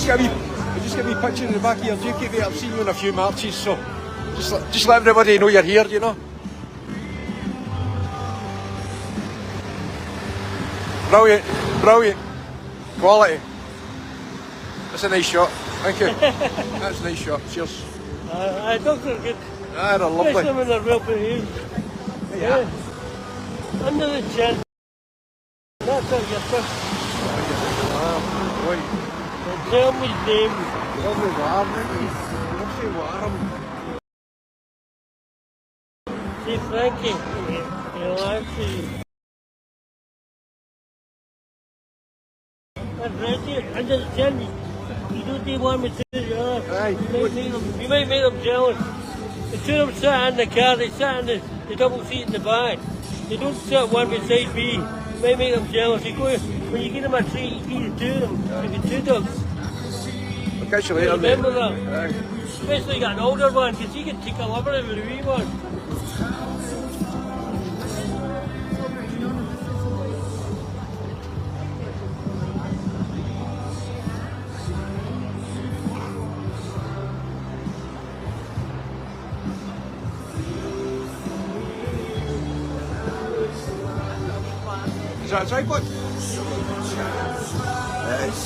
just get a wee picture in the back of your jacket, mate. I've seen you in a few marches, so just let everybody know you're here, you know. Brilliant, brilliant. Quality. That's a nice shot. Thank you. That's a nice shot. Cheers. Dogs are good. They're lovely. Especially when they're well behaved. Yeah. Under the chin. That's how you're first. Tell me his name. Lovely warm, lovely warm. See Frankie. He'll answer you. And Reggie, under the chin. You don't need one with two together. You might make them jealous. The two of them sat in the car, they sat in the double seat in the back. They don't sit one beside me. You might make them jealous. When you get them a treat, you feed the two of them. You get two dogs. I'll catch you later, Remember mate. that? Especially you got an older one, because you can take a lover out of the wee one. Is that a tripod? Yes.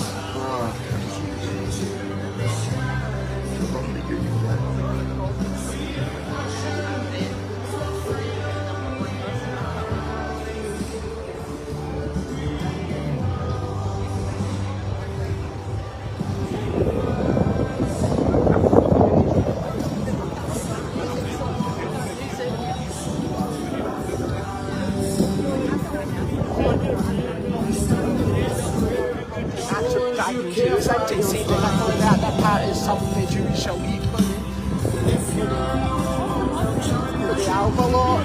That part is something that you shall eat. The Albalot.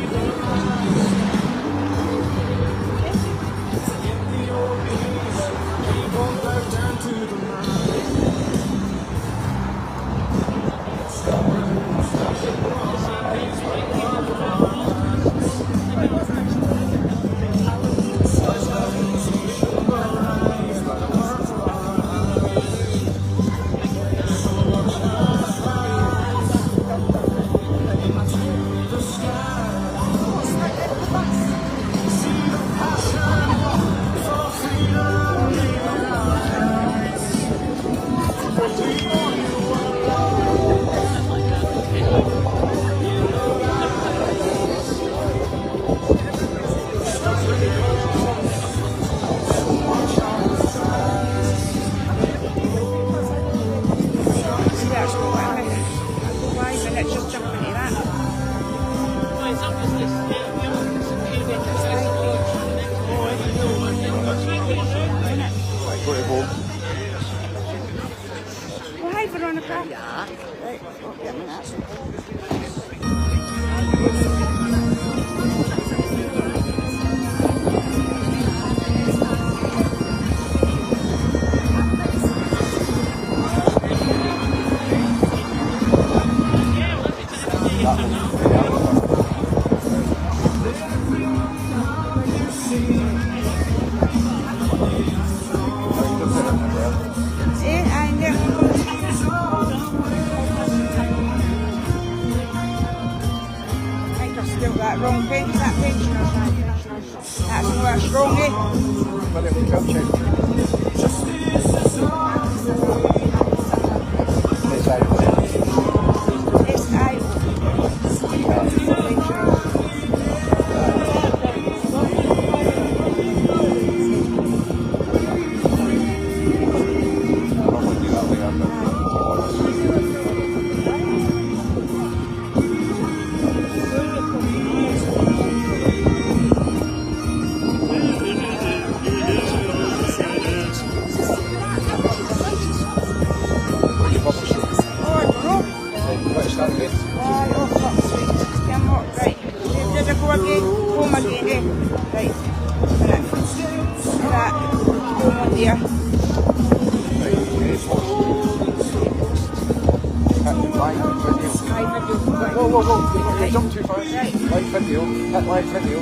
Jump too far. Right. Live video. Hit live video.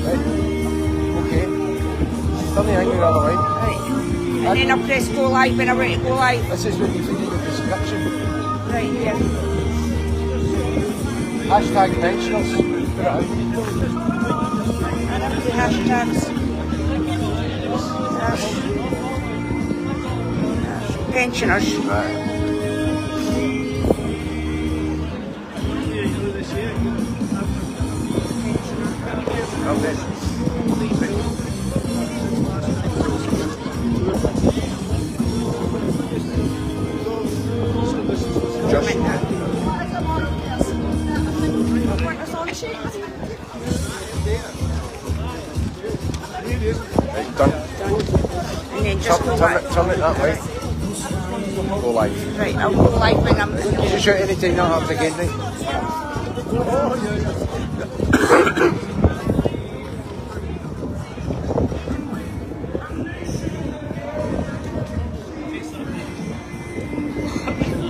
Right. Okay. Turn the angle the other way. Right. And then I press go live when I'm ready to go live. This is when you fill in the description. Right here. Hashtag pensioners. Put it out. And up the hashtags. Pensioners. Right. Right, done. And then just go Turn live. it that way. Go live. Right, I'll go live when I'm Just shout anytime that happens again, right?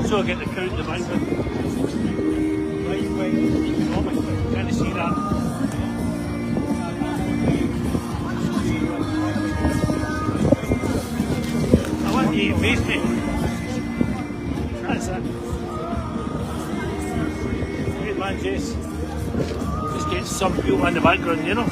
So I get the count the bank. Can't you see that? I want you to face me. That's it. Great man, Jace. Just get some people in the background, you know.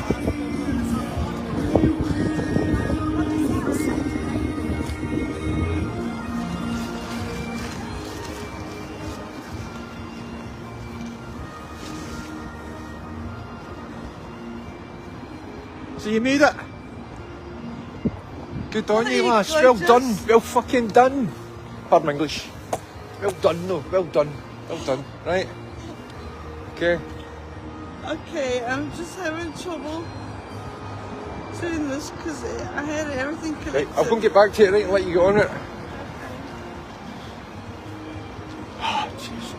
So you made it. Good on you, lass. Gorgeous. Well done. Well fucking done. Pardon my English. Well done, though. Well done. Well done. Right. Okay. Okay, I'm just having trouble doing this because I had everything Right. connected. I'll go and get back to it, right, and let you get on it. Ah, jeez.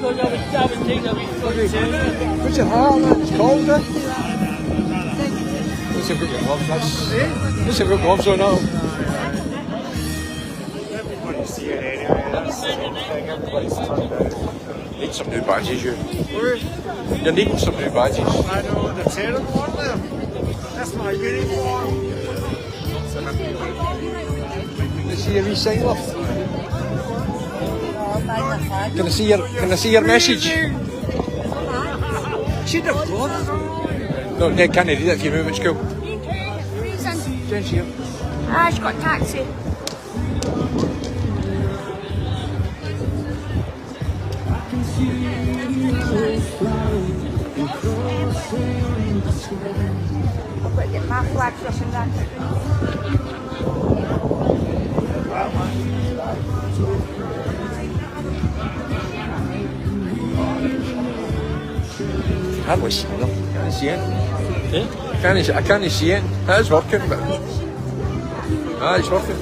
Because I was taking a wee fucking selfie. What's your hat, man? It's cold, eh? Let's have got your gloves, that's... Let's have got gloves on now. Need some new badges, you. You're needing some new badges. I know the terrible one there. That's my uniform. Can I see your e-sign, love? Can I see your message? She'd have gone. No, Ned can't read it if you move at school. Jen's here. Ah, she's got a taxi. I've got to get my flags up and that. Hardly see them. Can't see it. Yeah? I can't see it. That is working, but... It's working.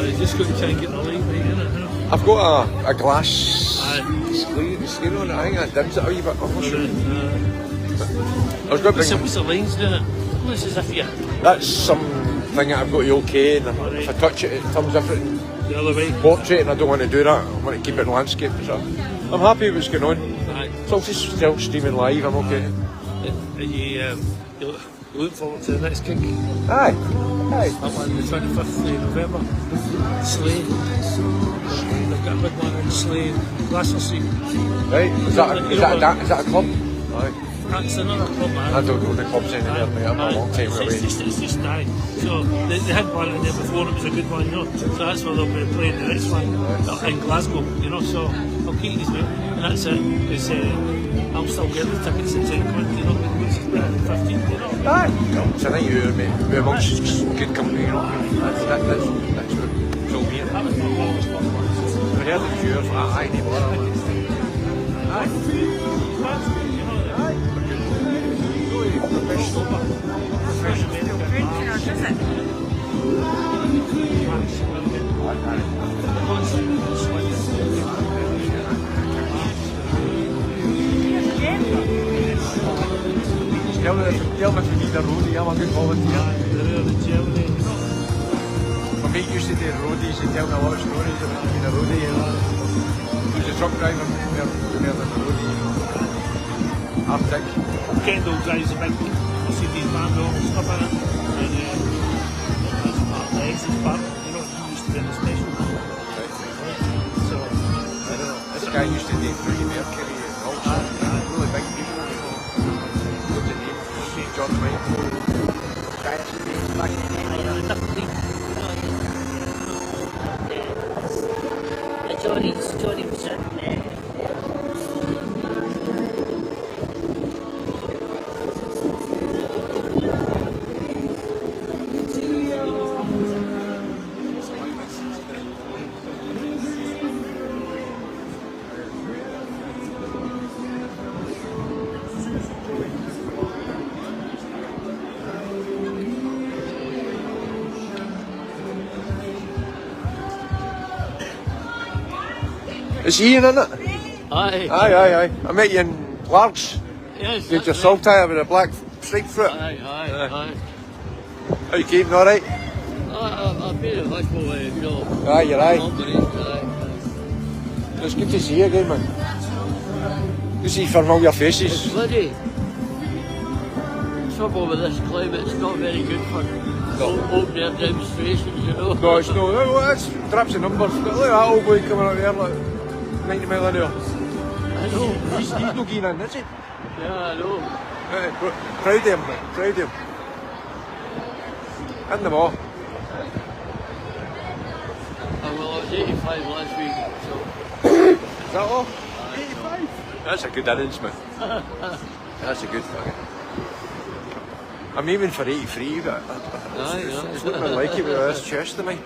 You just got to try and get the light right in it, you know. I've got a glass screen on it. I think that dims it a wee bit. I'm not sure. I was going to bring... What's the lines doing it? Looks as if you... That's something that I've got to OK, and if I touch it, it turns different The other way. portrait, and I don't want to do that. I want to keep it in landscape. So I'm happy with what's going on. Aye. It's also still streaming live. I'm okay. You look forward to the next gig. Aye. Aye. That one, the 25th of November. Slay. They've got a big one in Slay, Glasgow St. Right. Is that a club? Aye. That's another club, man. I don't go to the clubs anymore, mate. I'm a long time away. It's just died. So they had one in there before, it was a good one, you know. So that's where they'll be playing the next one in Glasgow, you know. So I'll keep these, mate. And that's it. Because I'll still get the tickets at £10, you know, which is better than 15, you know. Aye. No, it's a night out, mate. We're amongst good company, you know. That's what it's all me. That was my lowest one. I heard the viewers, aye, they were. Aye. Pensioners, is it? Tell me if you need a roadie, I'm a good volunteer. My mate used to do roadies, he'd tell me a lot of stories about being a roadie. He was a truck driver, more than a roadie. Arctic. Kendall drives a big Mercedes van with all the stuff in it, and that's part of the exit part. You know, he used to be in the special. So, I don't know. This guy used to do Free Mercury and all sorts. Really big people. What's the name? John Wayne. Guy used to do back in the Johnny was sitting there. Is he in it? Aye. Aye. I met you in Largs. Yes. You had your salt tire with a black stripe through it. Aye. How you keeping, alright? I've been in hospital, you know. Aye, you're aye. Aye. It's good to see you again, man. Good to see familiar faces. Bloody trouble with this climate, it's not very good for open air demonstrations, you know. No, it's no. That's traps and numbers. But look at that old boy coming out there, like 90 mile an hour. I know. He's no getting in, is he? Yeah, I know. Proud of him, man. Proud of him. In them all. Well, I was 85 last week, so. Is that all? 85? That's a good innings, man. That's a good fucking. I'm aiming for 83, but it's looking like it with this chest of mine.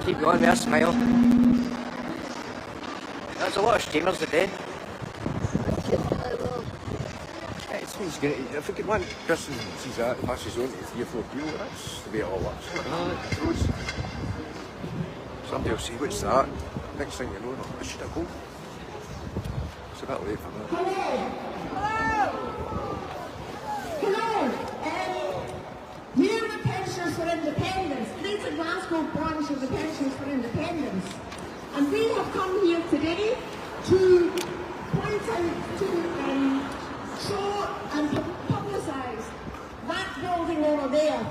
Keep going there, smile. That's a lot of steamers today. It's great. If we get one person sees that, passes on to 3 or 4 people, that's the way it all works. Somebody will say, what's that? Next thing you know, I should have gone. It's a bit late for that. Hello. We're the Pensioners for Independence, Greater Glasgow branch of the Pensioners for Independence. And we have come here today to point out, to show and publicise that building over there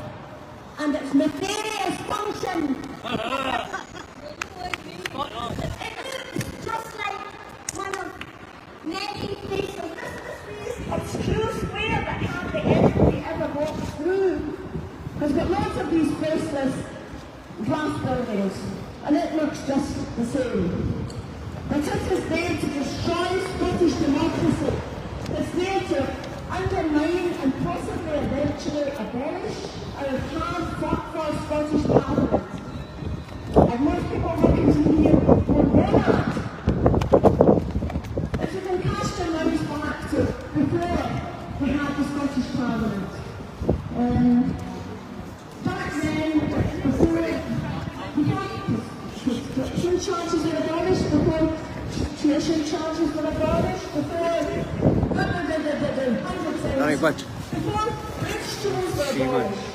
and its nefarious function. Just like one of many places, this obscure square that hardly anybody ever walks through has got lots of these faceless glass buildings, and it looks just the same. But it is there to destroy Scottish democracy. It's there to undermine and possibly eventually abolish our hard-fought-for Scottish Parliament. And most people looking to here will know that. If you can cast your minds back to before we had the Scottish Parliament. Back then, before tuition charges were abolished, before tuition charges were abolished, before Aye, but before exchanges were abolished.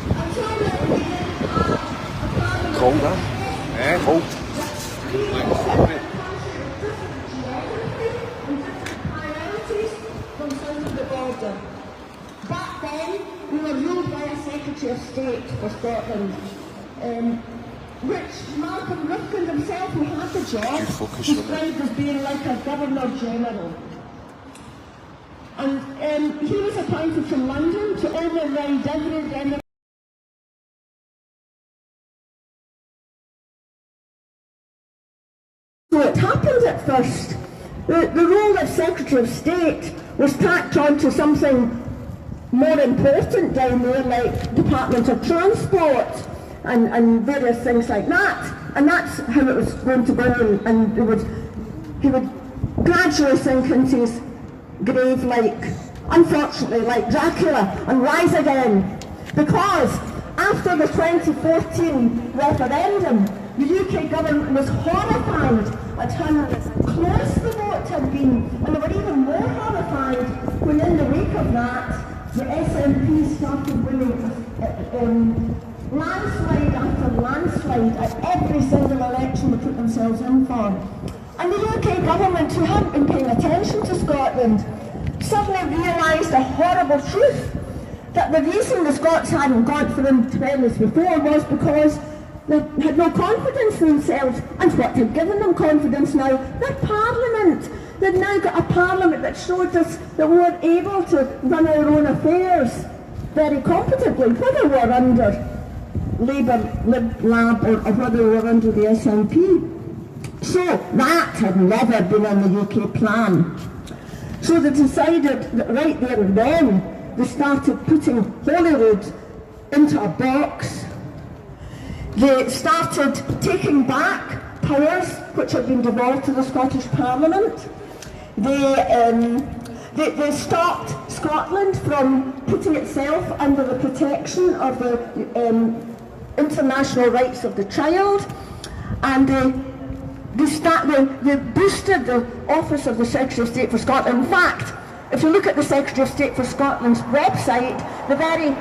Until then, we didn't have a parliament. cold, huh? Cold. Priorities from south of the border. Back then, we were ruled by a Secretary of State for Scotland, which Malcolm Rifkind himself, who had the job, described as being like a Governor General. And he was appointed from London to override every democratic. So it happened at first. The role of Secretary of State was tacked on to something more important down there, like Department of Transport and various things like that. And that's how it was going to go, and he would gradually sink into his grave unfortunately, like Dracula, and rise again. Because after the 2014 referendum, the UK government was horrified at how close the vote had been, and they were even more horrified when in the wake of that, the SNP started winning landslide after landslide at every single election they put themselves in for. And the UK government, who hadn't been paying attention to Scotland, suddenly realised a horrible truth, that the reason the Scots hadn't gone for independence before was because they had no confidence in themselves. And what had given them confidence now? Their parliament. They'd now got a parliament that showed us that we were able to run our own affairs very competently, whether we were under Labour, Lib, Lab, or whether we were under the SNP. So that had never been on the UK plan. So they decided that right there and then, they started putting Holyrood into a box. They started taking back powers which had been devolved to the Scottish Parliament. They stopped Scotland from putting itself under the protection of the international rights of the child, and they boosted the office of the Secretary of State for Scotland. In fact, if you look at the Secretary of State for Scotland's website, the very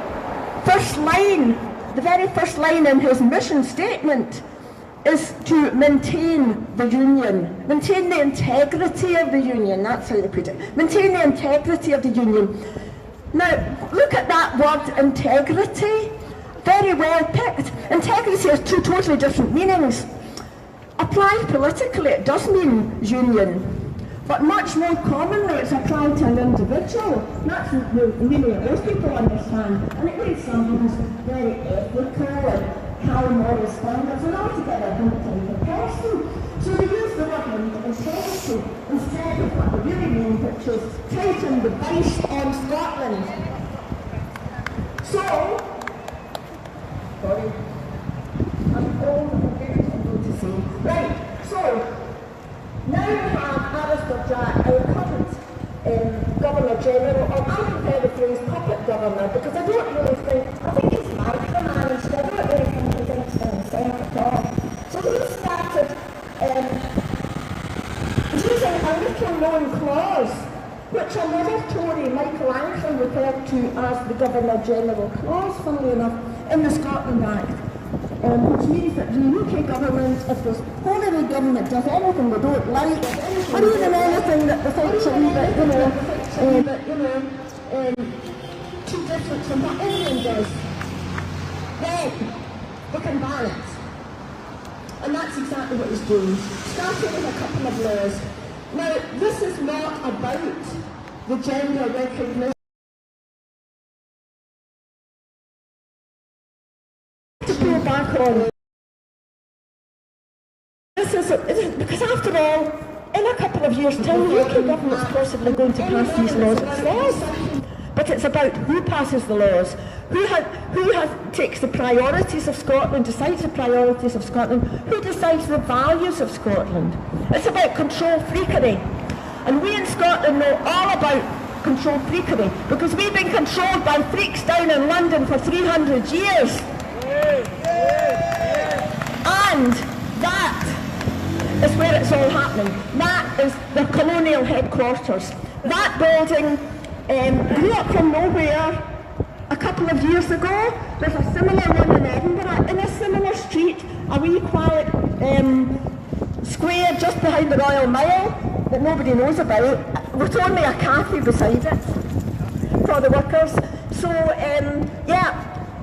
first line in his mission statement is to maintain the Union, maintain the integrity of the Union, that's how they put it, maintain the integrity of the Union. Now, look at that word integrity, very well picked. Integrity has two totally different meanings. Applied politically, it does mean union, but much more commonly it's applied to an individual. That's the meaning that most people understand, and it means someone who's very ethical and high moral standards, and altogether a good type of person. So they use the word integrity instead of what they really mean, which is tighten the vice on Scotland. So, sorry, I'm going to say. Right, so now we have Alistair Jack, our current Governor General, or I prefer the phrase puppet governor, because I don't really I think he's micromanaged, I don't really think he's anything at all. So he started using a little known clause, which another Tory, Michael Anson, referred to as the Governor General clause, funnily enough, in the Scotland Act. Which means that the UK government, if the Holyrood government does anything they don't like, or even anything that they think's a wee bit, too different from what England does, then they can ban it. And that's exactly what he's doing, starting with a couple of laws. Now, this is not about the gender recognition. To pull back on this is because after all, in a couple of years' time, the UK government's possibly going to pass these laws itself. But it's about who passes the laws, who takes the priorities of Scotland, decides the priorities of Scotland, who decides the values of Scotland. It's about control freakery, and we in Scotland know all about control freakery because we've been controlled by freaks down in London for 300 years. And that is where it's all happening. That is the colonial headquarters. That building grew up from nowhere a couple of years ago. There's a similar one in Edinburgh, in a similar street, a wee quiet square just behind the Royal Mile that nobody knows about, with only a cafe beside it for the workers. So,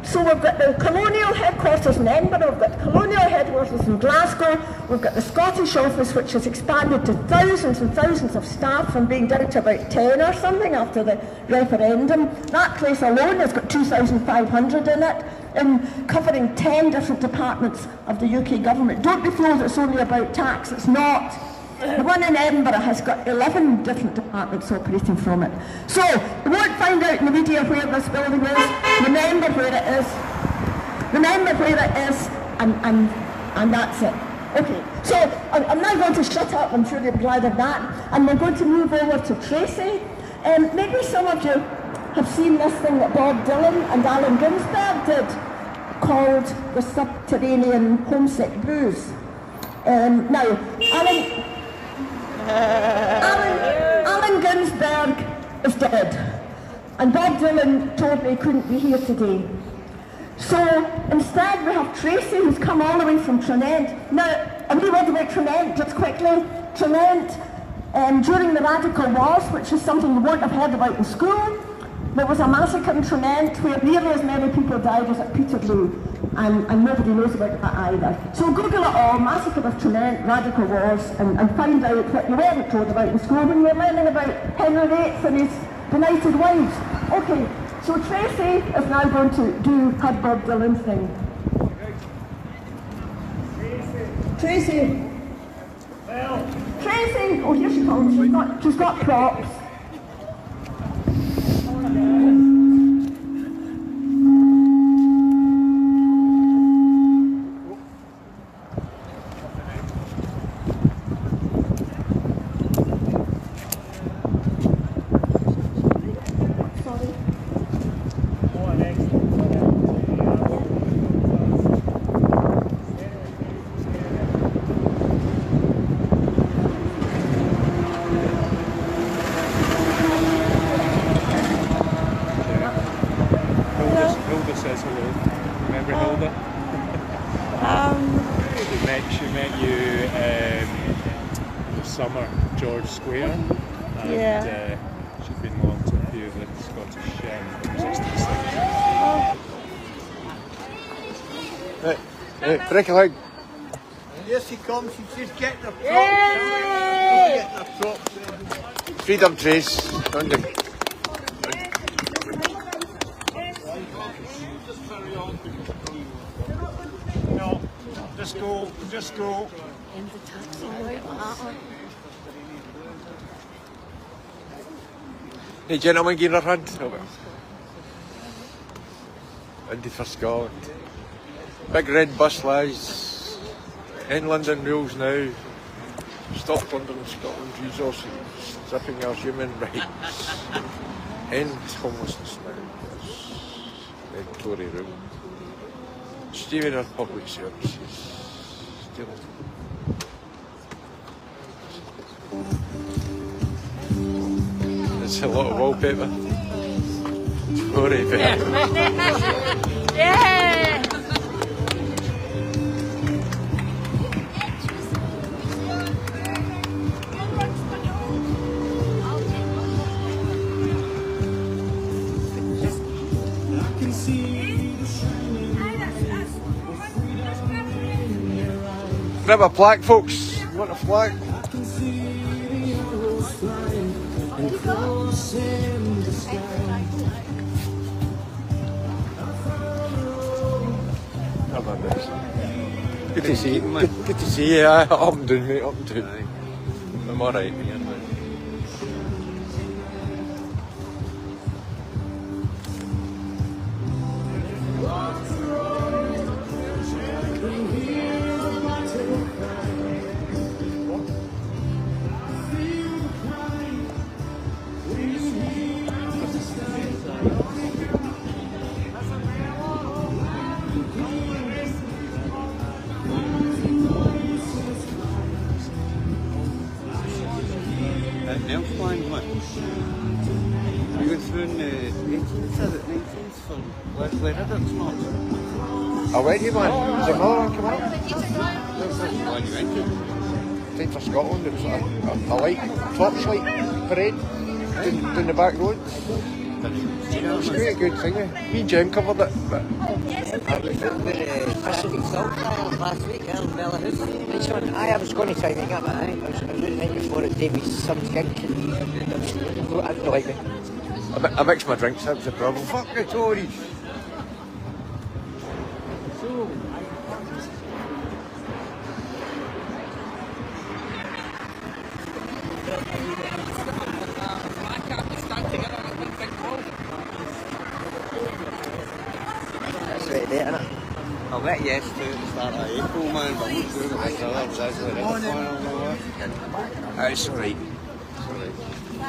so we've got the colonial headquarters in Edinburgh, we've got the colonial headquarters in Glasgow, we've got the Scottish office which has expanded to thousands and thousands of staff from being down to about 10 or something after the referendum. That place alone has got 2,500 in it, covering 10 different departments of the UK government. Don't be fooled, it's only about tax, it's not. The one in Edinburgh has got 11 different departments operating from it. So, you won't find out in the media where this building is. Remember where it is. Remember where it is, and that's it. Okay, so I'm now going to shut up, I'm sure you're glad of that, and we're going to move over to Tracy. Maybe some of you have seen this thing that Bob Dylan and Allen Ginsberg did called the Subterranean Homesick Blues. Now, Alan Ginsberg is dead, and Bob Dylan told me he couldn't be here today. So instead we have Tracy, who's come all the way from Trinent. Now, a wee word about Trinent, just quickly. Trinent, during the Radical Wars, which is something you won't have heard about in school, there was a massacre in Trinent where nearly as many people died as at Peterloo, and nobody knows about that either. So Google it all, Massacre of Trinent, Radical Wars, and find out what you weren't told about in school when you were learning about Henry VIII and his benighted wives. Okay, so Tracy is now going to do her Bob Dylan thing. Tracy! Tracy! Oh, here she comes. She's got props. Square, and she'd been along to a few of the Scottish resistance things. Hey, break a leg. Here she comes, she's just getting her props. Freedom Trace. Don't do. No, just go. In the taxi, right? Hey, gentlemen, give her a hand. Indy for Scotland. Big red bus lies. End London rules now. Stop plundering Scotland's resources. Stripping our human rights. End homelessness now. End Tory rule. Stealing our public services. Stealing. It's a lot of wallpaper. Tory paper. Yeah! Grab a plaque, folks. You want a flag? Good to see you, mate. Good to see you. I'm doing, mate. I'm doing. I'm alright. I went here, man. Was there another one come up? Time for Scotland. It was a light, torchlight parade down the back road. It was quite a good thing. Me and Jem covered it. But last week, I was going to try and hang up, but I was doing it before it Davy's son's gig. I don't like it. I mixed my drinks, that was the problem. Fuck the Tories! That's right there, innit? I'll bet yes to the start of April, man, but I'm not sure what this other was actually ready for. That's right. It's alright. When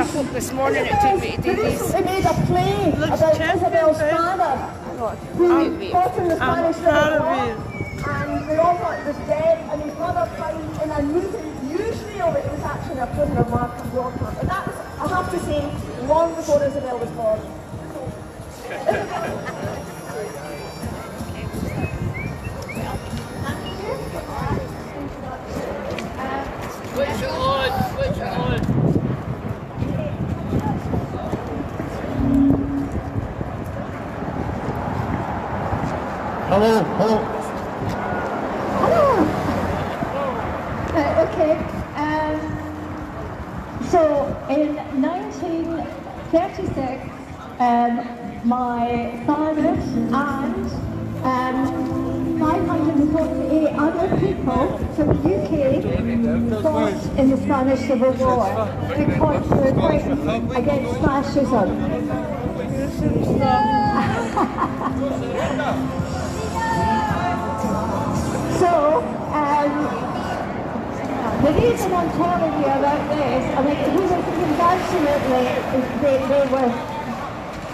I woke this morning, it took me to do these. They made a play about Isabel's father, who fought in the Spanish Civil War, and they all thought he was dead, and his mother died in a newsreel that he was actually a prisoner of war camp. And that was, I have to say, long before Isabel was born. Switch it on, switch it on. Hello, hello. Hello. Okay. So in 1936, my father and 548 other people from the UK fought in the Spanish Civil War because they were fighting against fascism. So, the reason I'm telling you about this, I mean, he was absolutely, they were,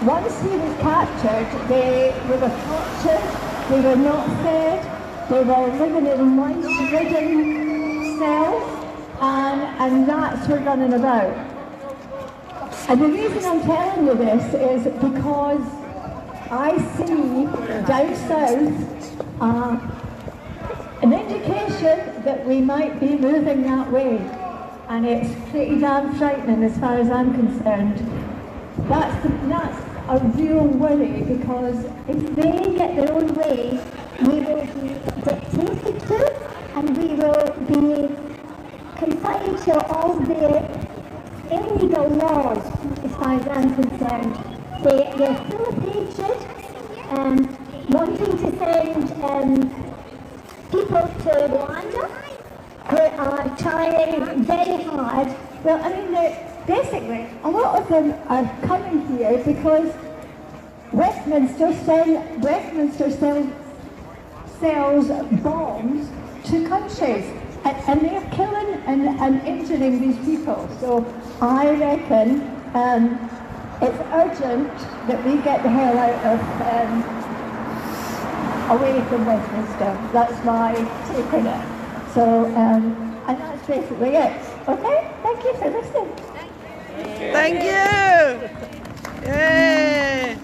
once he was captured, they were tortured, they were not fed, they were living in lice-ridden cells, and rats were running about. And the reason I'm telling you this is because I see down south an indication that we might be moving that way, and it's pretty damn frightening as far as I'm concerned. That's a real worry, because if they get their own way, we will be dictated to, and we will be confined to all the illegal laws as far as I'm concerned. They're full of hatred, wanting to send people to Rwanda who are trying very hard. Well, I mean, basically, a lot of them are coming here because Westminster sells bombs to countries, and they're killing and injuring these people. So I reckon it's urgent that we get the hell out of away from Westminster. That's my take on it. So, and that's basically it. Okay? Thank you for listening. Thank you! Yay!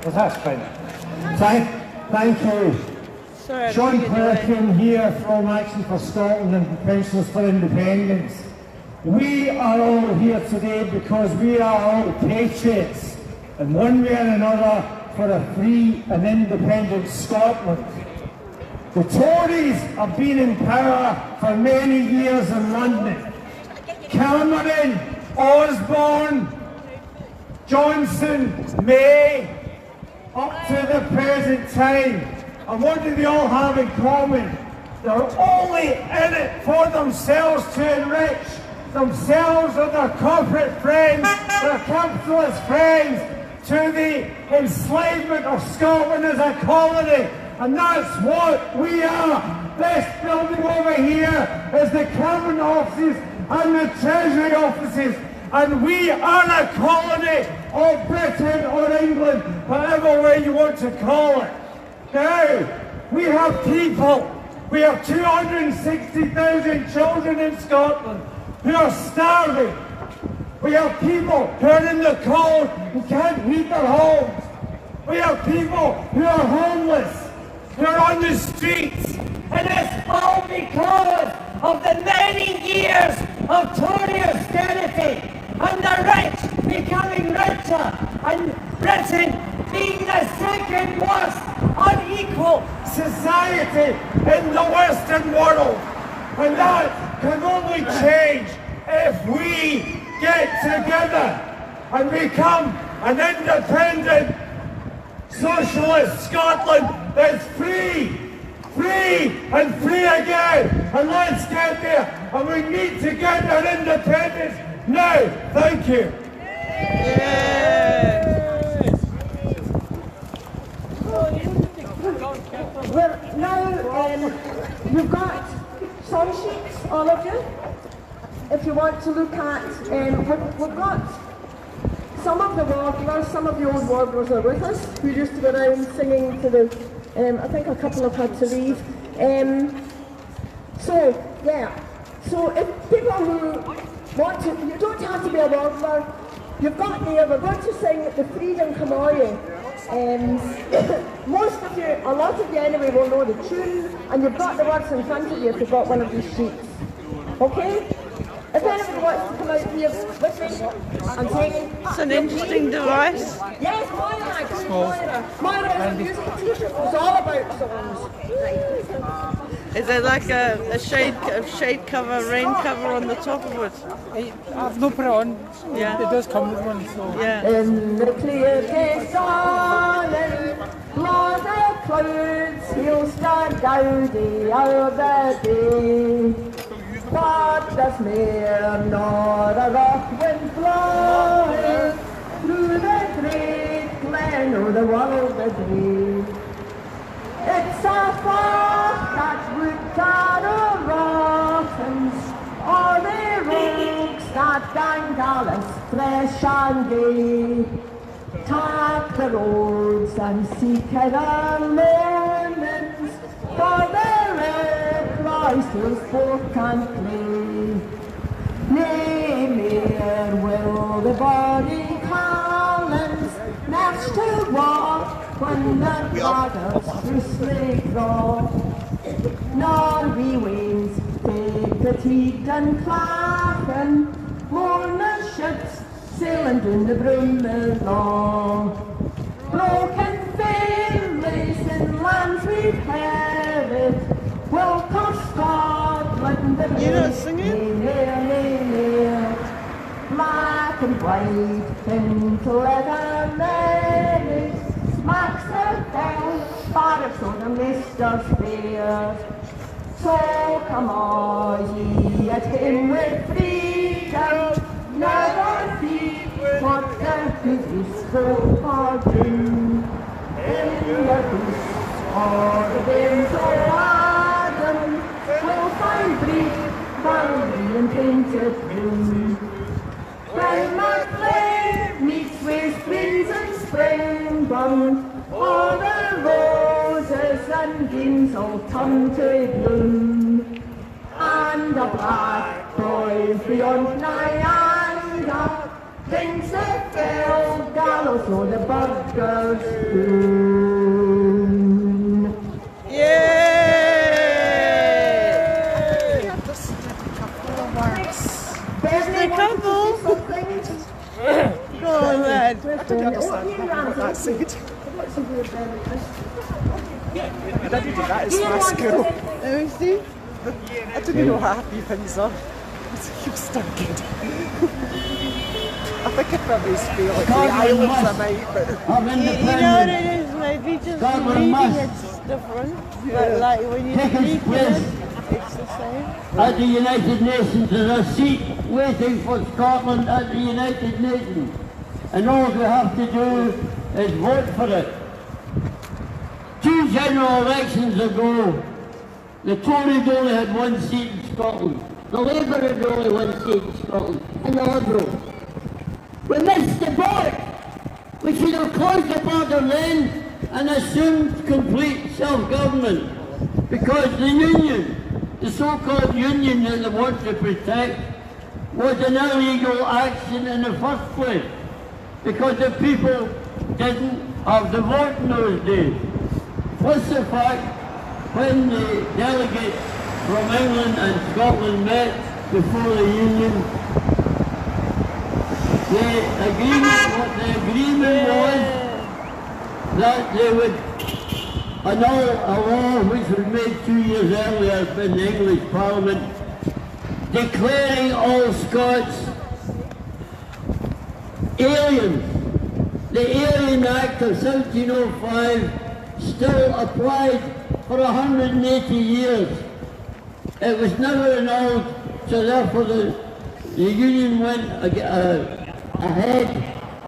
Well, that's fine. Thank you. Sorry, John Perkin here from Action for Scotland and Pensioners for Independence. We are all here today because we are all patriots, in one way or another, for a free and independent Scotland. The Tories have been in power for many years in London. Cameron, Osborne, Johnson, May, up to the present time. And what do they all have in common? They're only in it for themselves to enrich themselves and their corporate friends, their capitalist friends, to the enslavement of Scotland as a colony. And that's what we are. This building over here is the Cabinet offices and the Treasury offices. And we are a colony of Britain or England, whatever way you want to call it. Now, we have people. We have 260,000 children in Scotland who are starving. We have people who are in the cold who can't heat their homes. We have people who are homeless, who are on the streets. And it's all because of the many years of Tory austerity and the rich becoming richer and Britain being the second most unequal society in the Western world. And that can only change if we get together and become an independent socialist Scotland that's free and free again. And let's get there, and we need to get our independence now. Thank you. Well, now we've got song sheets, all of you. If you want to look at, we've got some of the warblers, some of the old warblers are with us, who used to go around singing to the, I think a couple have had to leave. So if people who want to, you don't have to be a warbler, you've got there, we're going to sing the Freedom Camoye. Most of you, a lot of you anyway, will know the tune, and you've got the words in front of you if you've got one of these sheets. Okay? If anybody wants to come out here with me and sing. It's an interesting device. Yes, Moira, music t-shirt was all about songs. Is it like a shade cover, rain cover on the top of it? I've not put it on. Yeah. It does come with one, so. Yeah. In the clear day sun and cloud of clouds, he'll stand gaudy out the day. What does mere nor a rock wind blowing through the great glen o' the world a day? It's a flock that would carry rottens, or the rogues that dangle as fresh and gay. Tap the roads and seek their mornings, for the red cloisters both can play. Nay, mere will the body callings march to walk when the daggers loosely draw. Nor we waves take fatigued and clacking, mourn the ships sailing down the Brummill long. Broken families in lands we've headed, will cost Scotland the You're not singing? Black and white into leather ladies, smacks the bell, barracks on the mister's fair. So come all ye at him with freedom, never fear what the goodies will fortune. In the booth or the bins or Adam, we'll find brief, boundary and painted blue. When my flame meets with springs and spring bun, all the roses and beans all come to bloom. And the black boys beyond Niagara thinks the fell gallows or the burgers spoon. Yay! There's the couple. Go on then. I didn't understand what that said. I did that in my school. Let me see. I didn't know how happy things are. You're stunted. I think I'd probably feel like the islands I might, but... You know what it is, maybe just reading it's different, but like when you speak it, it's the same. At the United Nations, there's a seat waiting for Scotland at the United Nations. And all we have to do is vote for it. 2 general elections ago, the Tories only had 1 seat in Scotland. The Labour had only 1 seat in Scotland, and the Liberals. We missed the boat. We should have closed the border then and assumed complete self-government. Because the union, the so-called union that they want to protect, was an illegal action in the first place. Because the people didn't have the vote in those days. Plus the fact, when the delegates from England and Scotland met before the union, what the agreement was that they would annul a law which was made 2 years earlier in the English Parliament, declaring all Scots aliens. The Alien Act of 1705 still applied for 180 years. It was never annulled, so therefore the Union went ahead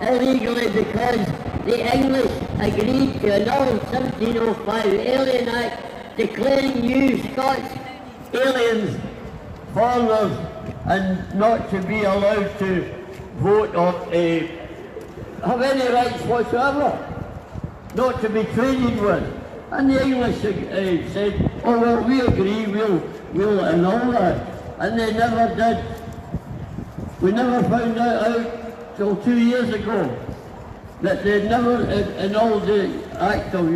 illegally because the English agreed to annul 1705 Alien Act declaring you Scots aliens, foreigners, and not to be allowed to vote or have any rights whatsoever, not to be traded with. And the English said, oh well, we agree, we'll annul that. And they never did. We never found that out till 2 years ago, that they never annulled the act of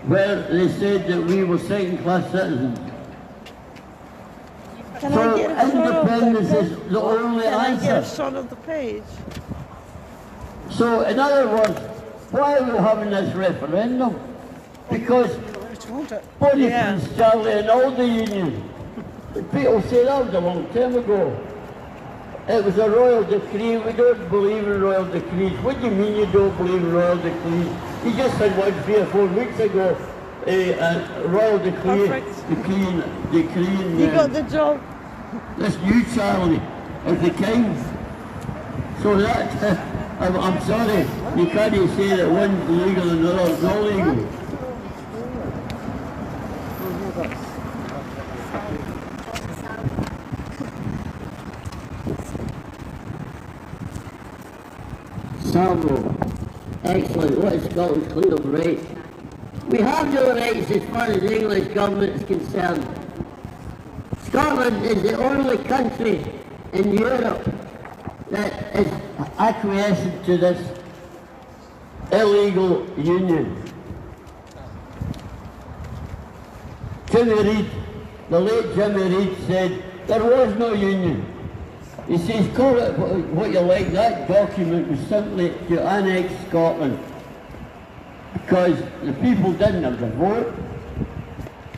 where they said that we were second-class citizens. So independence is the only answer. Can I get a shot of the page? So in other words, why are we having this referendum? Because Prince Charlie annulled the union. People say that was a long time ago. It was a royal decree. We don't believe in royal decrees. What do you mean you don't believe in royal decrees? You just had one 3 or 4 weeks ago, a royal decree. You got the job. This new Charlie of the King. So that, I'm sorry, you can't say that one's legal and the other's not legal. Salvo. Excellent. What is Scotland's claim of rights? We have no rights as far as the English government is concerned. Scotland is the only country in Europe that is acquiescent to this illegal union. Jimmy Reid, the late Jimmy Reid said there was no union. He says, call it what you like, that document was simply to annex Scotland because the people didn't have the vote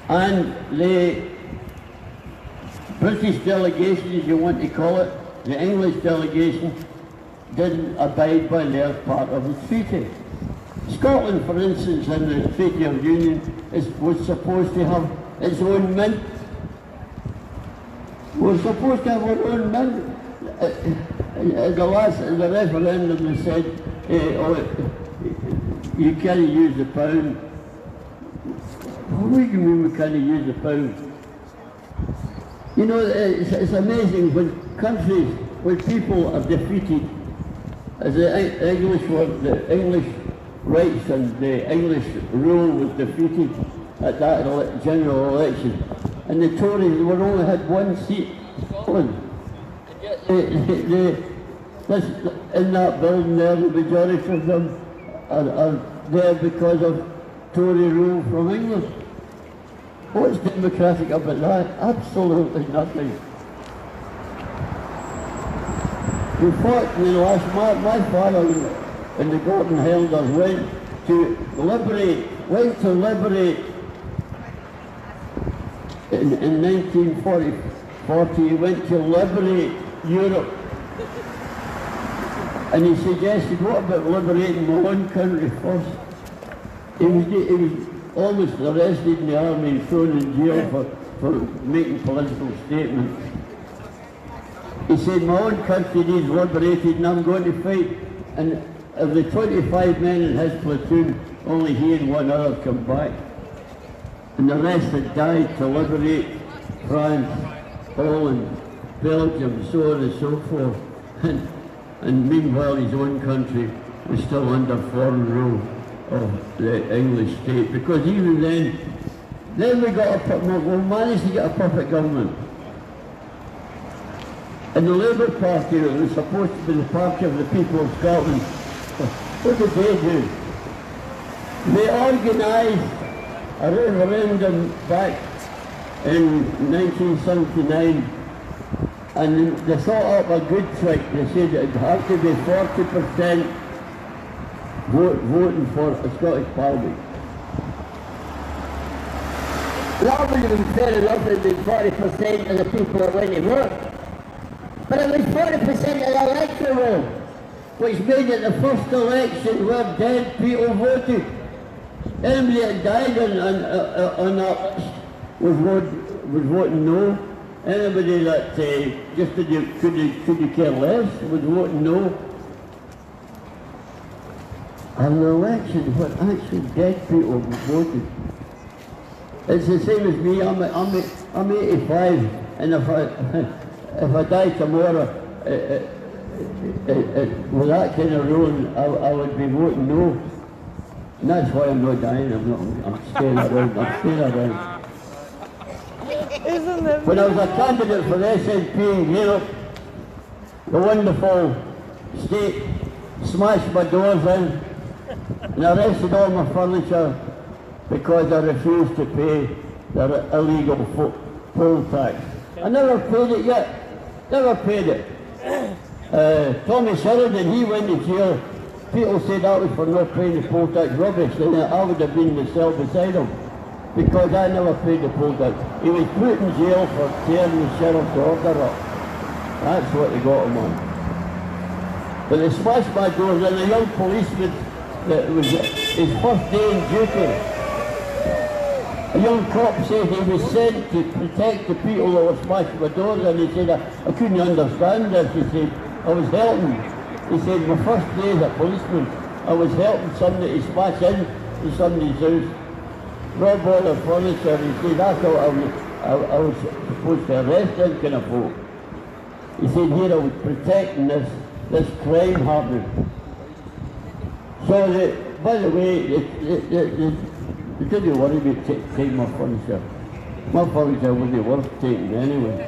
and the British delegation, as you want to call it, the English delegation, didn't abide by their part of the treaty. Scotland, for instance, in the Treaty of Union was supposed to have its own mint. We're supposed to have our own mint. The referendum they said, you can't use the pound. What do you mean we can't use the pound? You know, it's amazing when countries, when people are defeated, as the English rights and the English rule was defeated at that general election, and the Tories only had one seat in Scotland. In that building there, the majority of them are there because of Tory rule from England. What's democratic about that? Absolutely nothing. We fought in the last, my father and the Gordon Hilders went to liberate in 1940, he went to liberate Europe. And he suggested, what about liberating my own country first? He was almost arrested in the army and thrown in jail for making political statements. He said, my own country needs liberated and I'm going to fight. And of the 25 men in his platoon, only he and one other come back. And the rest had died to liberate France, Holland, Belgium, so on and so forth. And meanwhile his own country was still under foreign rule of the English state. Because even then we managed to get a puppet government. And the Labour Party, that was supposed to be the party of the people of Scotland, what did they do? They organised a referendum back in 1979, and they thought up a good trick. They said it had to be 40% voting for a Scottish Parliament. That would have been fair enough if it was 40% of the people that went to vote. But it was 40% of the electoral roll, which made it the first election where dead people voted. Anybody that died on that was voting no. Anybody that just could care less was voting no. And the election where actually dead people voted. It's the same as me. I'm 85, and if I die tomorrow, with that kind of ruling, I would be voting no. And that's why I'm not dying. I'm staying around. I'm staying around. When I was a candidate for the SNP in Europe, the wonderful state smashed my doors in and arrested all my furniture because I refused to pay their illegal poll tax. I never paid it yet. Never paid it. Tommy Sheridan, he went to jail. People say that was for not paying the poll tax. Rubbish. And I would have been in the cell beside him because I never paid the poll tax. He was put in jail for tearing the sheriff's order up. That's what they got him on. But they smashed my doors, and a young policeman, that was his first day in duty, a young cop said he was sent to protect the people that were smashing my doors, and he said, I couldn't understand this. He said, I was helping. He said, my first day as a policeman, I was helping somebody to smash into somebody's house, rob all their furniture. He said, I thought I was supposed to arrest them kind of folk. He said, here I was protecting this crime happening. So, by the way, they didn't worry about taking my furniture. My furniture would be worth taking anyway.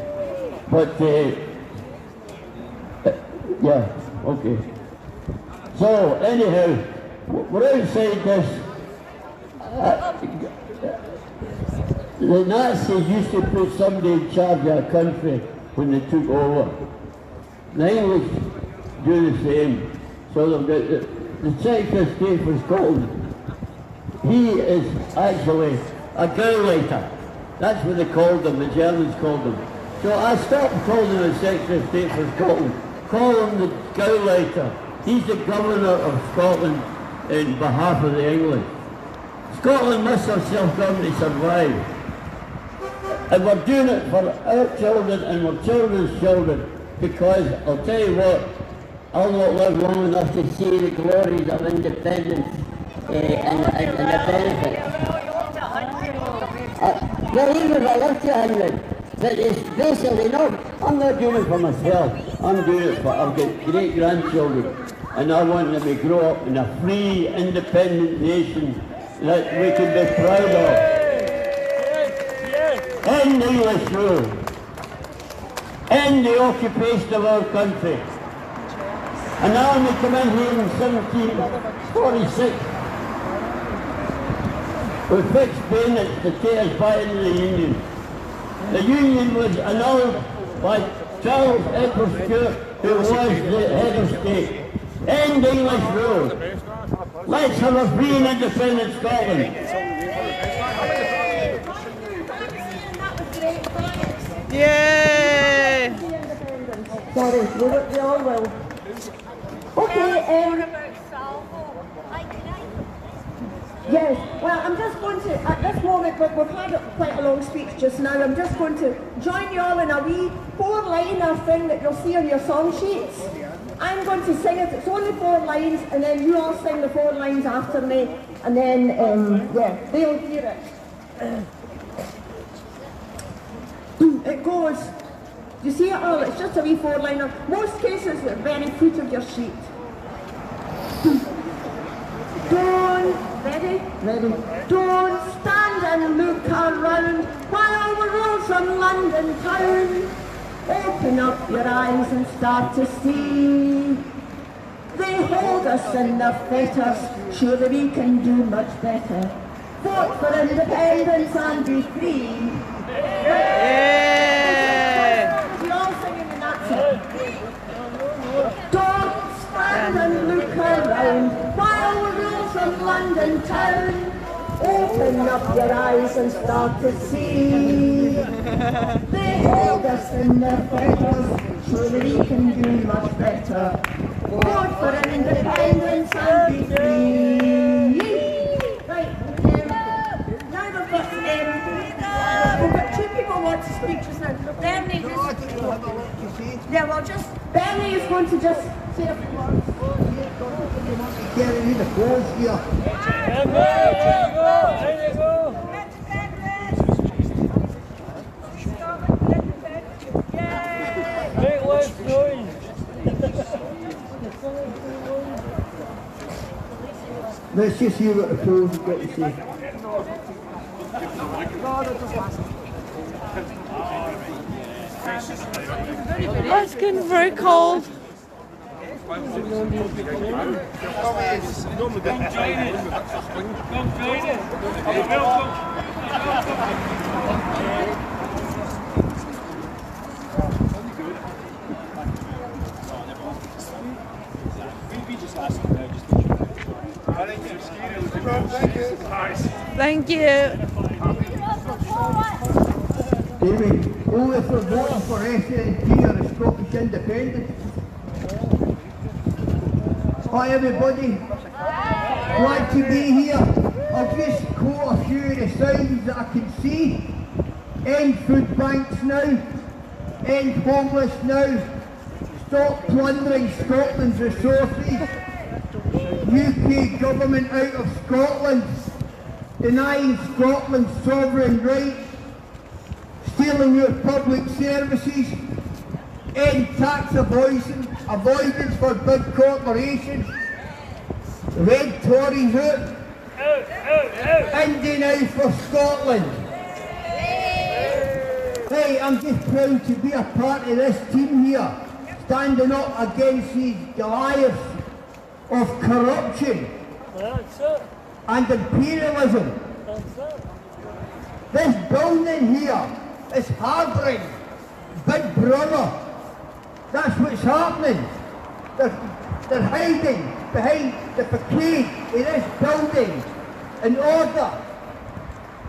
But, yeah, okay. So, anyhow, we're outside this. The Nazis used to put somebody in charge of a country when they took over. The English do the same. So the Secretary of State for Scotland, he is actually a gauleiter. That's what they called them, the Germans called them. So I stopped calling him the Secretary of State for Scotland. Call him the gauleiter. He's the governor of Scotland in behalf of the English. Scotland must have self-government to survive. And we're doing it for our children and our children's children, because I'll tell you what, I'll not live long enough to see the glories of independence and the benefits. Well, even if I live to 100, but it's basically not, I'm not doing it for myself, I'm doing it for, I've got great-grandchildren, and I want them to grow up in a free, independent nation that we can be proud of. End English rule. End the occupation of our country. An army came in here in 1746 with fixed bayonets to take us back into the Union. The Union was annulled by Charles Edward Stewart, who was the head of state. End English rule. Let's have a free and independent Scotland. Yay! Sorry, we all will. Okay, yes, well, I'm just going to, at this moment, we've had quite a long speech just now, I'm just going to join you all in a wee 4-liner thing that you'll see on your song sheets. I'm going to sing it, it's only 4 lines, and then you all sing the 4 lines after me, and then, yeah, they'll hear it. It goes, you see it all, it's just a wee 4-liner. Most cases at the very foot of your sheet. Don't stand and look around while we roll from London town. Open up your eyes and start to see. They hold us in their fetters, surely we can do much better. Vote for independence and be free. We're all singing in that song. Don't stand and look around while we roll from London town. Open up your eyes and start to see. They hold us in their fetters, surely we can do much better. Vote for independence and be free. Right, now we've got 2 people want to speak just now. Bernie, yeah, well, Bernie is going to just say a few words. Getting in the clothes here. let's just hear what the pros have got to say. Oh, it's getting very cold. Thank you. David, only for voting for SNP or the Scottish Independence. Hi everybody, glad to be here. I'll just quote a few of the signs that I can see. End food banks now, end homeless now, stop plundering Scotland's resources, UK government out of Scotland, denying Scotland's sovereign rights, stealing your public services, end tax avoidance for big corporations, red Tories out, Indy now for Scotland. Hey, I'm just proud to be a part of this team here, standing up against these Goliaths of corruption and imperialism. This building here is harbouring Big Brother. That's what's happening. They're hiding behind the facade of this building in order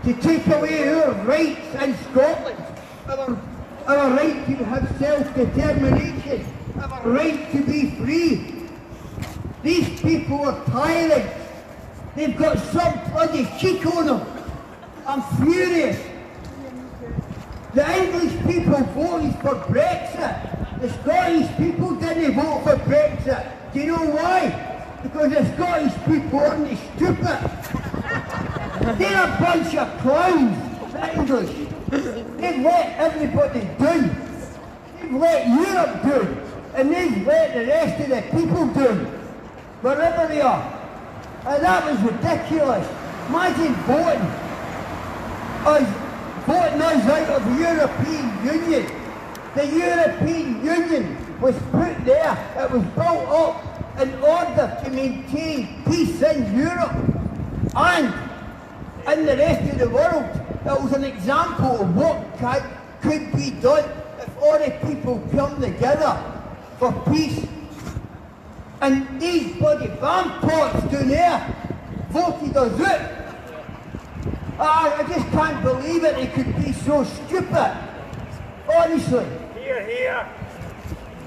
to take away our rights in Scotland. Our right to have self-determination, our right to be free. These people are tyrants. They've got some bloody cheek on them. I'm furious. The English people voted for Brexit. The Scottish people didn't vote for Brexit. Do you know why? Because the Scottish people aren't stupid. They're a bunch of clowns, the English. They've let everybody down. They've let Europe down. And they've let the rest of the people down. Wherever they are. And that was ridiculous. Imagine voting us out of the European Union. The European Union was put there, it was built up in order to maintain peace in Europe and in the rest of the world. It was an example of what could be done if all the people come together for peace. And these bloody vampires down there voted us out. I just can't believe it, they could be so stupid. Honestly. Here.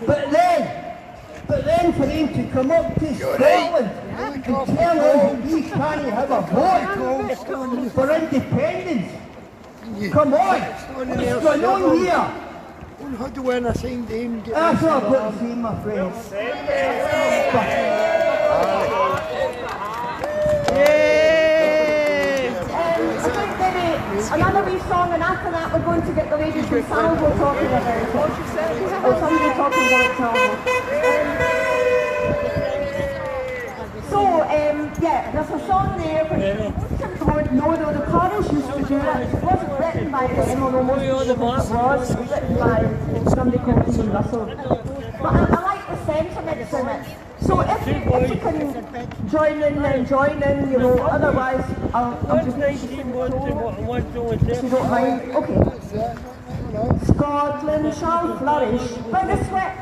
But then for him to come up to Scotland and tell us that we can't have a vote for independence. Come on, what's going on here? How do when I signed in? That's what I've got to say, my friends. Another wee song, and after that we're going to get the ladies from Salvo talking about it. Or somebody talking about Salvo. Yeah, there's a song there which most people would know, though the chorus used to do it. It wasn't written by them, although most people think it was. It was written by somebody called Ian Russell. But I like the sentiments in it. So if you can join in, you know, otherwise I'm just going to sing the song, if you don't mind. Okay. Scotland shall flourish by the sweat.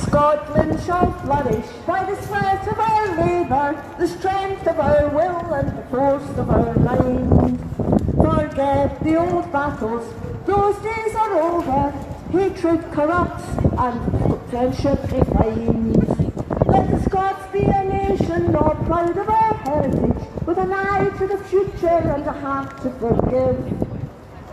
Scotland shall flourish by the sweat of our labour, the strength of our will and the force of our mind. Forget the old battles, those days are over. Hatred corrupts and friendship refines. Let the Scots be a nation all proud of our heritage, with an eye to the future and a heart to forgive.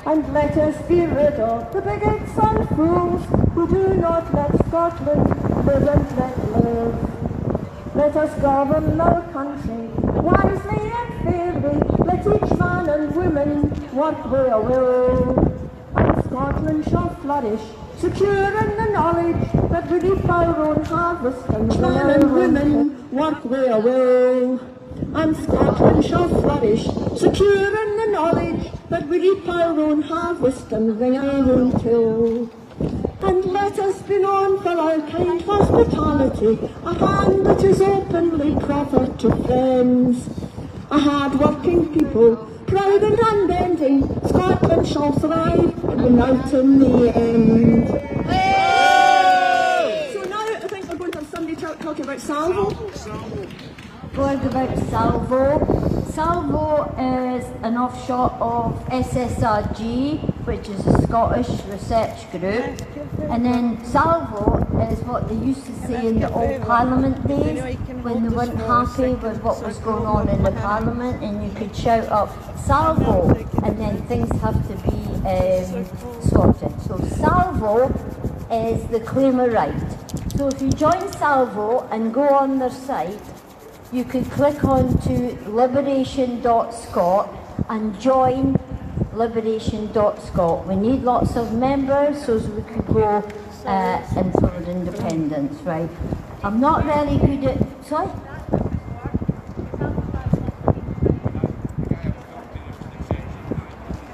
And let us be rid of the bigots and fools who do not let Scotland live and let live. Let us govern our country wisely and fairly. Let each man and woman work their will. And Scotland shall flourish, secure in the knowledge that we reap our own harvest, and men and women work their will, and Scotland shall flourish, secure in the knowledge that we reap our own harvest and bring our own till. And let us be known for our kind hospitality, a hand that is openly proffered to friends. A hard-working people, proud and unbending, Scotland shall thrive and win out in the end. So now I think we're going to have somebody talking about Salvo. Word about Salvo. Salvo is an offshoot of SSRG, which is a Scottish research group. And then Salvo is what they used to say in the old Parliament days, when they weren't happy with what was going on in the Parliament, and you could shout up Salvo, and then things have to be sorted. So Salvo is the claim of right. So if you join Salvo and go on their site, you could click on to liberation.scot and join liberation.scot. We need lots of members so we could go in for independence, right? I'm not really good at... Sorry?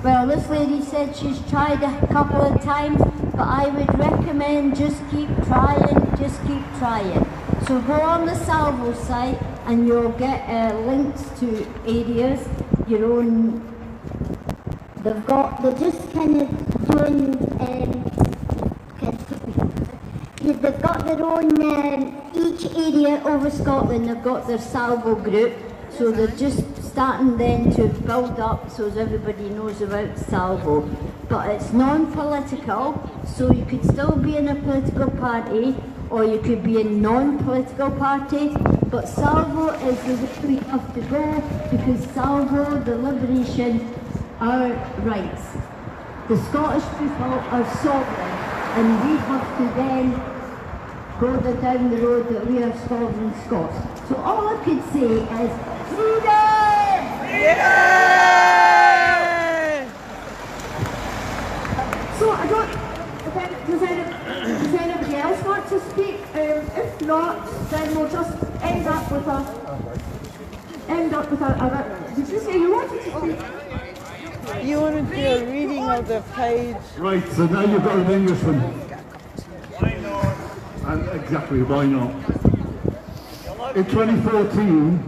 Well, this lady said she's tried a couple of times, but I would recommend just keep trying, just keep trying. So go on the Salvo site and you'll get links to areas, your own. They're just kind of doing, they've got their own, each area over Scotland, they've got their Salvo group, so they're just starting then to build up so everybody knows about Salvo. But it's non-political, so you could still be in a political party, or you could be in non-political party, but Salvo is the way we have to go, because Salvo, the liberation, our rights. The Scottish people are sovereign, and we have to then go down the road that we are sovereign Scots. So all I could say is, freedom! Yeah! So I don't, does anybody else want to speak? If not, then we'll just end up with a, did you say you wanted to speak? You want to do a reading of the page? Right, so now you've got an Englishman. Why not? And exactly, why not? In 2014,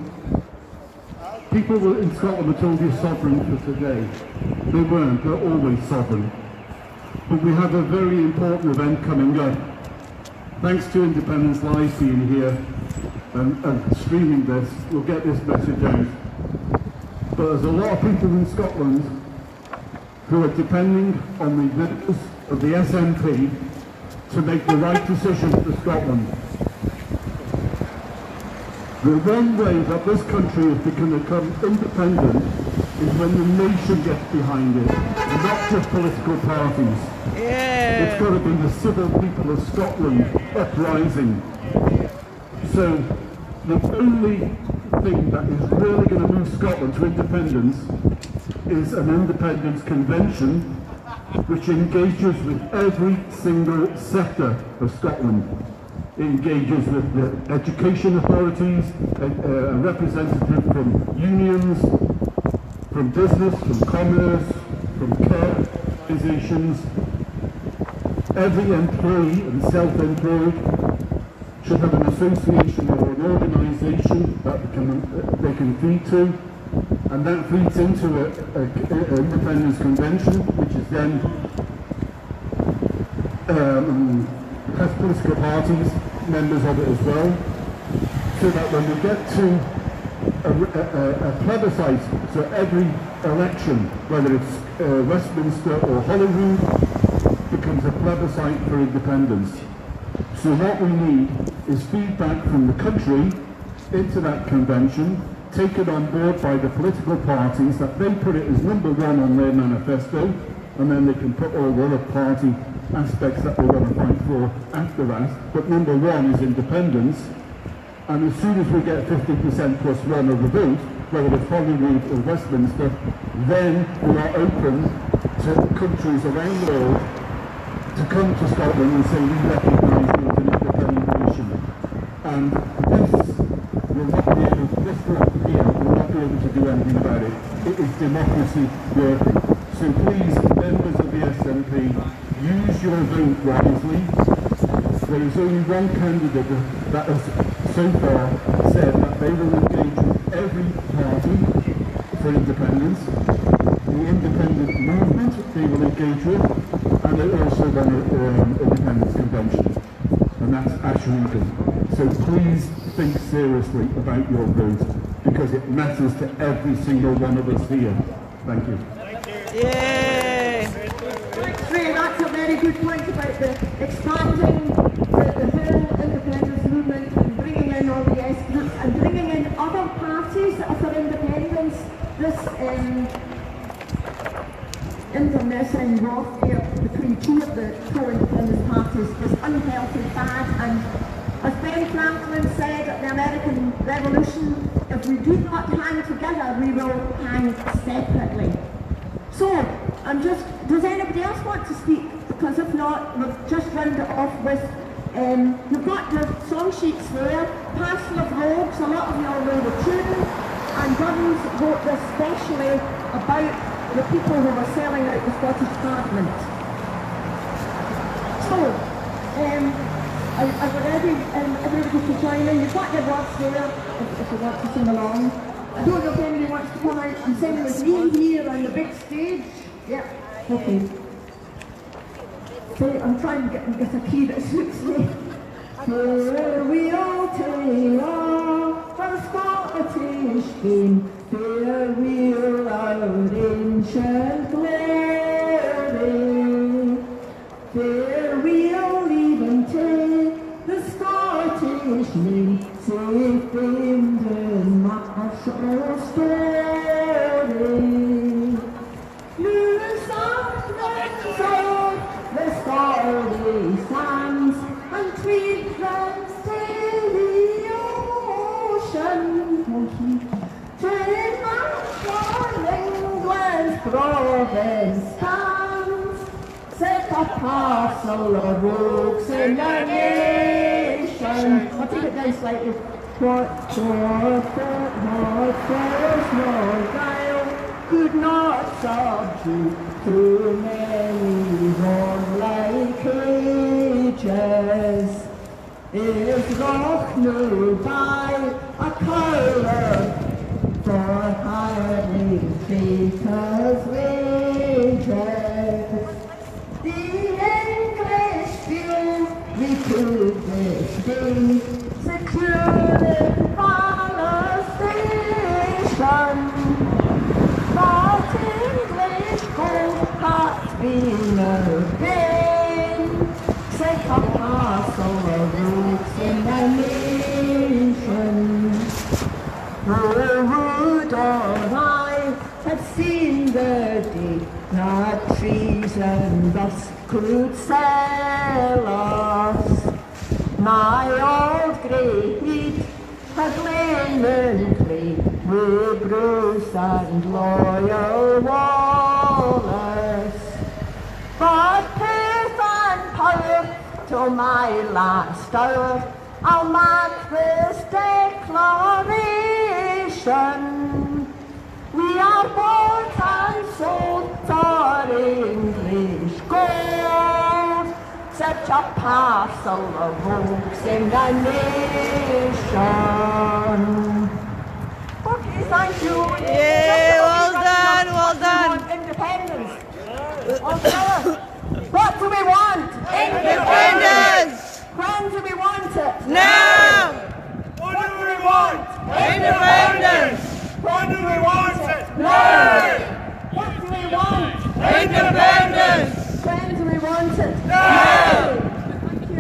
people in Scotland were told you're sovereign for today. They weren't, they're always sovereign. But we have a very important event coming up. Thanks to Independence Live being here and streaming this, we'll get this message out. But there's a lot of people in Scotland who are depending on the members of the SNP to make the right decision for Scotland. The one way that this country is going to become independent is when the nation gets behind it, and not just political parties. Yeah. It's got to be the civil people of Scotland uprising. So the only thing that is really going to move Scotland to independence is an independence convention which engages with every single sector of Scotland. It engages with the education authorities, a representative from unions, from business, from commerce, from care organisations. Every employee and self-employed should have an association or an organisation that they can feed to, and that feeds into an independence convention, which is then has political parties, members of it as well, so that when we get to a plebiscite, so every election, whether it's Westminster or Holyrood, becomes a plebiscite for independence. So what we need is feedback from the country into that convention, taken on board by the political parties, that they put it as number one on their manifesto, and then they can put all the other party aspects that we're going to fight for after that. But number one is independence, and as soon as we get 50% plus one of the vote, whether it's Holyrood or Westminster, then we are open to countries around the world to come to Scotland and say we recognise it as an independent nation. And this will not be able, this block here will not be able to do anything about it. It is democracy working. So please, members of the SNP, use your vote wisely. There is only one candidate that has so far said that they will engage with every party for independence. The independent movement they will engage with, and they also run an independence convention, and that's Ashringham. So please think seriously about your vote, because it matters to every single one of us here. Thank you. Yay! Thanks, Ray. That's a very good point about the expanding the whole independence movement and bringing in all the S groups and bringing in other parties that are for independence. This internecine warfare between two of the pro-independence parties is unhealthy, bad, and as Ben Franklin said at the American Revolution, if we do not hang together, we will hang separately. So, does anybody else want to speak? Because if not, we'll just round it off with, you've got your song sheets there, Passion of Rogues, a lot of you all know the tune, and Guns wrote this specially about the people who were selling out the Scottish Parliament. So, I've already, everybody to join in, you've got your words there, if you want to sing along. I don't know if anybody wants to come out and sing with me here on the big stage. Yeah, okay. So I'm trying to get a key that suits me. Here we all take off the Scottish game. Here we'll our ancient glory. Here we'll even take the Scottish name, safe in the martial story. Loose up the Scottish sands and tweet them to the ocean. Trade march on England's province stands, set a parcel of rogues in the nation. I'll take it down slightly. What Argyle could not subdue too many warlike ages. Is Lochnu by a colour for hiring traitors' wages? The English feel we could this day secure the Valor Station. But English gold has been a gain, set a parcel of roots in the nation. Who would or I have seen the day that treason thus could sell us? My old grey heat had lain in clay with Bruce and loyal Wallace. But faith and power till my last hour, I'll mark this declaration. We are bought and sold for English gold, such a parcel of rogues in the nation. Okay, thank you. Yay, well done, well done. Independence. What do we want? Independence. When do we want it? Now. What do we want? Independence. When do we want it? Now. What do we want? Independence. When do we want it? Now. Thank you.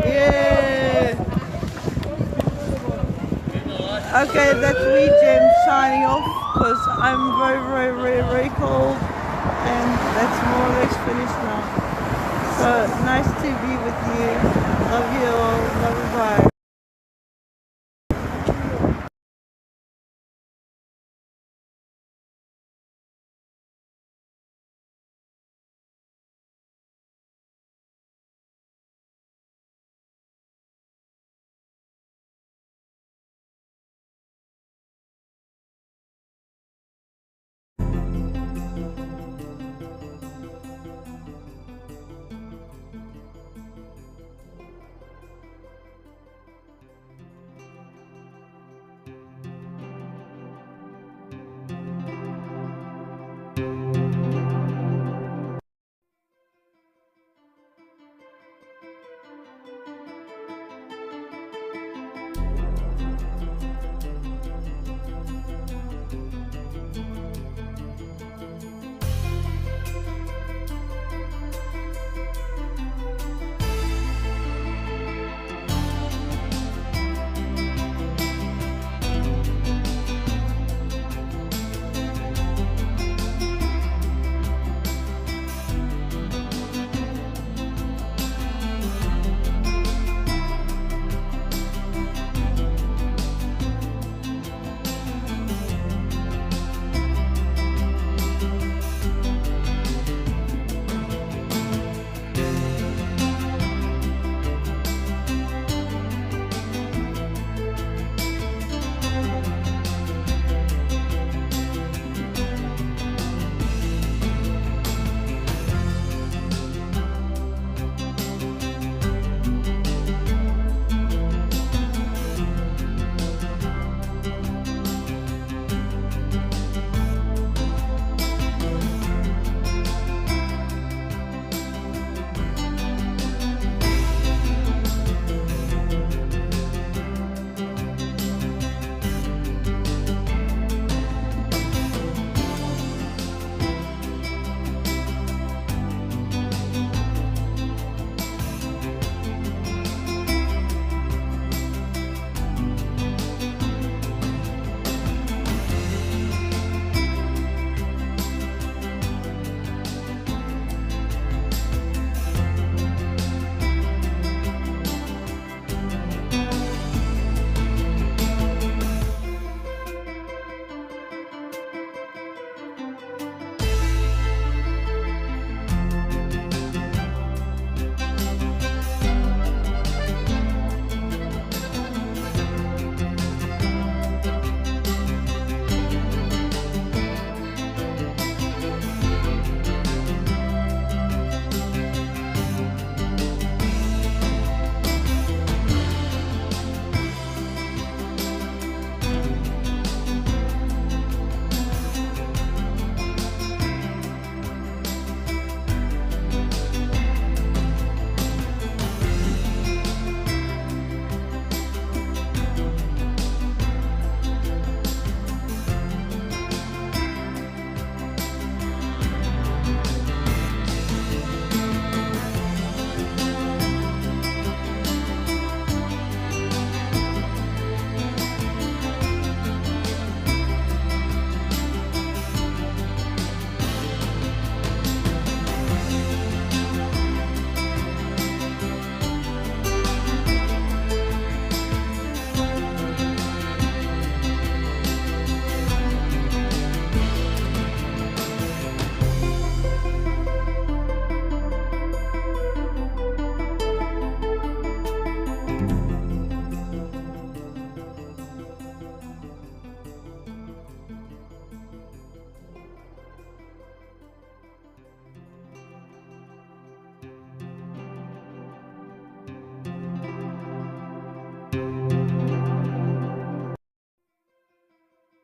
Yeah. Okay, that's me, Jem, signing off because I'm very cold, and that's more or less finished now. So nice to be with you. Love you all. Love you. Bye.